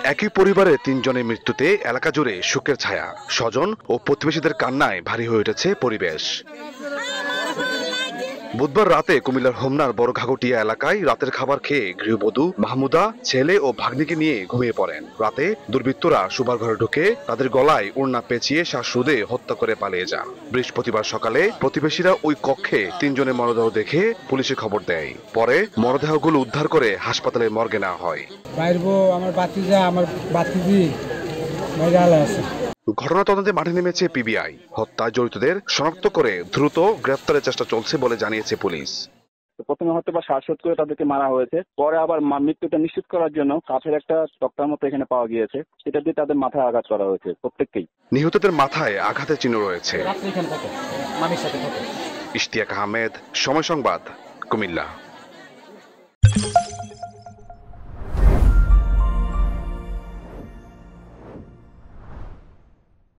একই পরিবারের তিনজনের মৃত্যুতে এলাকা জুড়ে শোকের ছায়া। স্বজন ও প্রতিবেশীদের কান্নায় ভারী হয়ে উঠেছে পরিবেশ। বুধবার রাতে কুমিল্লার হোমনার বড় ঘাগটিয়া এলাকায় রাতের খাবার খেয়ে গৃহবধূ মাহমুদা ছেলে ও ভাগ্নিকে নিয়ে ঘুমিয়ে পড়েন। রাতে দুর্বৃত্তরা শোবার ঘরে ঢুকে তাদের গলায় ওড়না পেঁচিয়ে শ্বাসরোধে হত্যা করে পালিয়ে যান। বৃহস্পতিবার সকালে প্রতিবেশীরা ওই কক্ষে তিনজনের মরদেহ দেখে পুলিশে খবর দেয়। পরে মরদেহগুলো উদ্ধার করে হাসপাতালে মর্গে নেওয়া হয়। ঘটনা তদন্তে মাঠে নেমেছে পিবিআই। হত্যায় জড়িতদের শনাক্ত করে দ্রুত গ্রেফতারের চেষ্টা চলছে বলে জানিয়েছে পুলিশ। প্রথমে হয়তো বা শ্বাসরোধ করে তাদেরকে মারা হয়েছে, পরে আবার মৃত্যুটা নিশ্চিত করার জন্য কাঠের একটা তক্তার মতো এখানে পাওয়া গিয়েছে, সেটা দিয়ে তাদের মাথায় আঘাত করা হয়েছে প্রত্যেককেই। নিহতদের মাথায় আঘাতের চিহ্ন রয়েছে। ইশতিয়াক আহমেদ, সময় সংবাদ, কুমিল্লা।